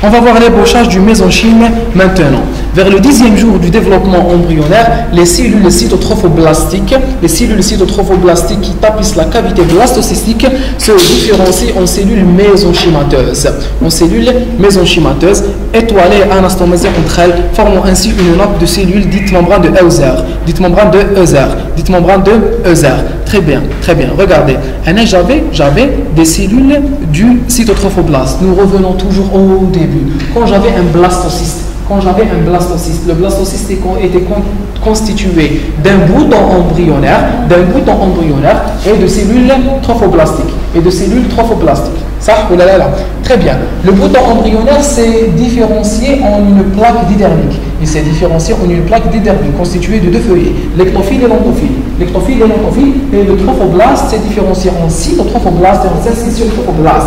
On va voir l'ébauchage du mésenchyme maintenant. Vers le 10e jour du développement embryonnaire, les cellules cytotrophoblastiques qui tapissent la cavité blastocystique se différencient en cellules mésenchymateuses. Étoilées et anastomosées entre elles, formant ainsi une nappe de cellules dite membrane de Hauser. Très bien. Regardez, j'avais des cellules du cytotrophoblast. Nous revenons toujours au début. Quand j'avais un blastocyste, le blastocyste était constitué d'un bouton embryonnaire et de cellules trophoblastiques. Ça, très bien. Le bouton embryonnaire s'est différencié en une plaque didermique. Constituée de deux feuillets, l'ectophile et l'entophile. Et le trophoblaste s'est différencié en cytotrophoblast et en syncytiotrophoblast.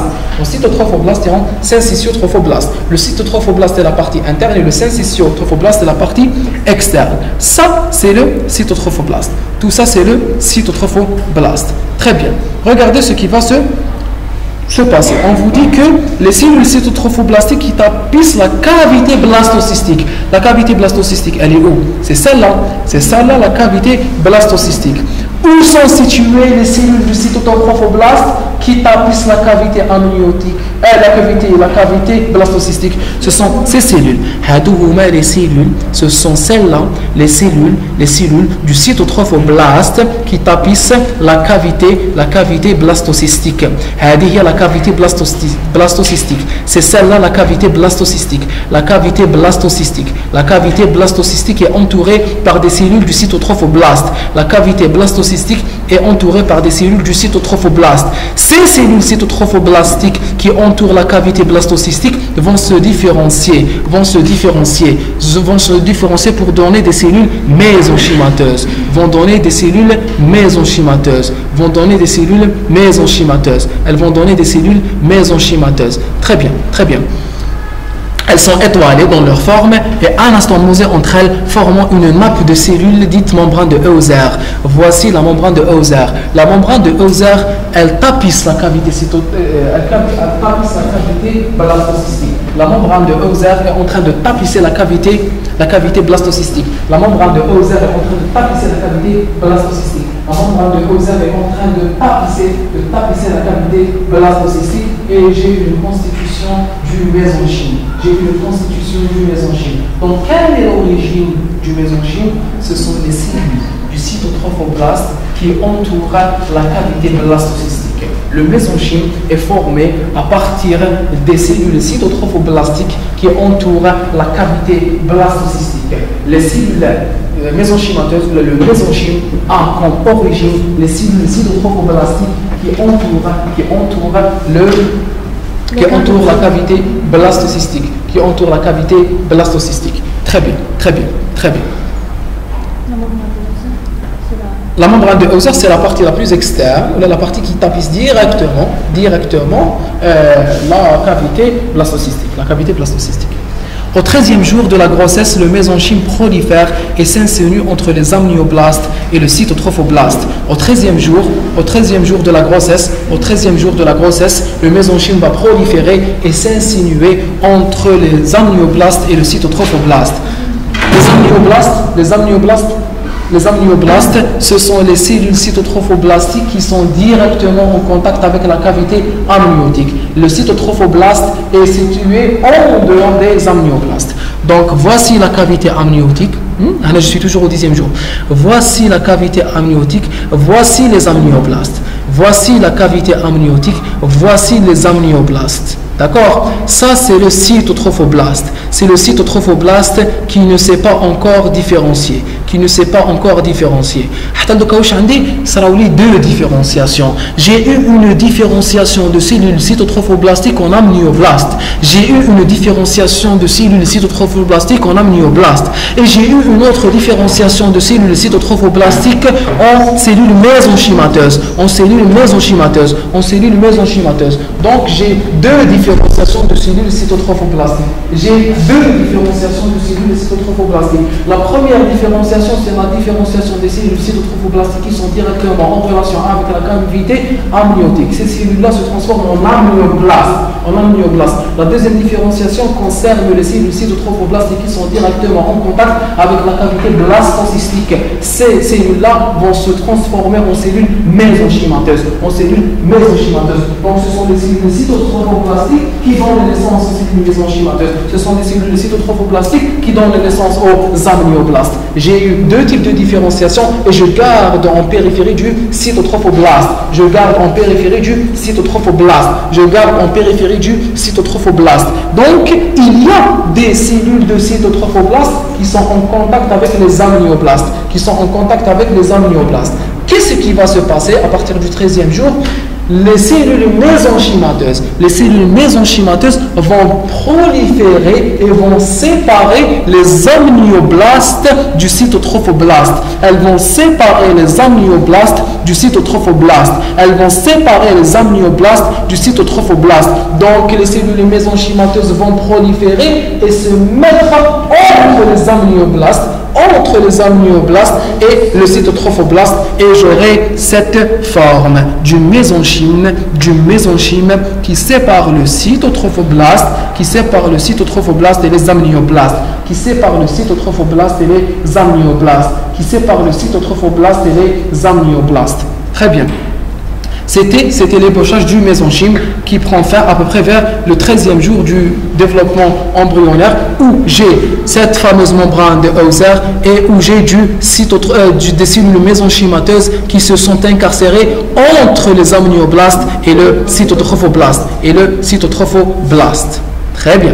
Le cytotrophoblast est la partie interne et le syncytiotrophoblast est la partie externe. Ça, c'est le cytotrophoblast. Tout ça, c'est le cytotrophoblast. Très bien. Regardez ce qui va se passer. On vous dit que les cellules cytotrophoblastiques qui tapissent la cavité blastocystique. La cavité blastocystique, elle est où? C'est celle-là, la cavité blastocystique. Où sont situées les cellules du cytotrophoblast qui tapissent la cavité amniotique, la cavité blastocystique? Ce sont ces cellules. Ce sont celles-là, les cellules du cytotrophoblast qui tapissent la cavité blastocystique. La cavité blastocystique. C'est celle-là, la cavité blastocystique. La cavité blastocystique est entourée par des cellules du cytotrophoblast. La cavité blastocystique est entourée par des cellules du cytotrophoblast. Ces cellules cytotrophoblastiques qui entourent la cavité blastocystique vont se différencier pour donner des cellules mésenchymateuses. Elles vont donner des cellules mésenchymateuses. Très bien. Elles sont étoilées dans leur forme et anastomosées entre elles, formant une nappe de cellules dite membrane de Hauser. Voici la membrane de Hauser. La membrane de Hauser, elle tapisse la cavité blastocystique. La membrane de Hauser est en train de tapisser la cavité blastocystique. La membrane de Hauser est en train de tapisser la cavité blastocystique. La membrane de Hauser est en train de tapisser la cavité blastocystique et j'ai une constitution du mésenchyme. Donc, quelle est l'origine du mésenchyme? Ce sont les cellules du cytotrophoblast qui entourent la cavité blastocystique. Le mésenchyme est formé à partir des cellules cytotrophoblastiques qui entourent la cavité blastocystique. Les cellules mésenchymateuses, le mésenchyme a comme origine les cellules cytotrophoblastiques qui entourent la cavité blastocystique. Très bien. La membrane de Hauser, c'est la partie la plus externe, la partie qui tapisse directement la cavité blastocystique. Au 13e jour de la grossesse, le mésenchyme prolifère et s'insinue entre les amnioblastes et le cytotrophoblast. Au 13e jour de la grossesse, le mésenchyme va proliférer et s'insinuer entre les amnioblastes et le cytotrophoblast. Les amnioblastes, ce sont les cellules cytotrophoblastiques qui sont directement en contact avec la cavité amniotique. Le cytotrophoblast est situé en dehors des amnioblastes. Donc, voici la cavité amniotique. Je suis toujours au 10e jour. Voici la cavité amniotique. Voici les amnioblastes. Voici la cavité amniotique. Voici les amnioblastes. D'accord? Ça, c'est le cytotrophoblast. C'est le cytotrophoblast qui ne s'est pas encore différencié. Ça a eu deux différenciations. J'ai eu une différenciation de cellules cytotrophoblastiques en amnioblastes. J'ai eu une différenciation de cellules cytotrophoblastiques en amnioblastes. Et j'ai eu une autre différenciation de cellules cytotrophoblastiques en cellules mésenchymateuses. Donc, j'ai deux différenciations de cellules cytotrophoblastiques. La première différenciation différenciation, c'est la différenciation des cellules cytotrophoblastiques qui sont directement en relation avec la cavité amniotique. Ces cellules-là se transforment en amnioblastes. La deuxième différenciation concerne les cellules cytotrophoblastiques qui sont directement en contact avec la cavité blastocystique. Ces cellules-là vont se transformer en cellules mésenchymateuses. Donc ce sont des cellules cytotrophoblastiques qui donnent naissance aux cellules mésenchymateuses. Ce sont des cellules cytotrophoblastiques qui donnent naissance aux amnioblastes. J'ai eu deux types de différenciation et je garde en périphérie du cytotrophoblast. Je garde en périphérie du cytotrophoblast. Donc, il y a des cellules de cytotrophoblast qui sont en contact avec les amnioblastes. Qu'est-ce qui va se passer à partir du 13e jour? Les cellules mésenchymateuses vont proliférer et vont séparer les amnioblastes du cytotrophoblast. Elles vont séparer les amnioblastes du cytotrophoblast. Donc les cellules mésenchymateuses vont proliférer et se mettre entre les amnioblastes et le cytotrophoblast, et j'aurai cette forme du mésenchyme qui sépare le cytotrophoblast et les amnioblastes, Très bien. C'était l'ébauchage du mésenchyme qui prend fin à peu près vers le 13e jour du développement embryonnaire, où j'ai cette fameuse membrane de Hauser et où j'ai des cellules mésenchymateuses qui se sont incarcérées entre les amnioblastes et le cytotrophoblast. Très bien.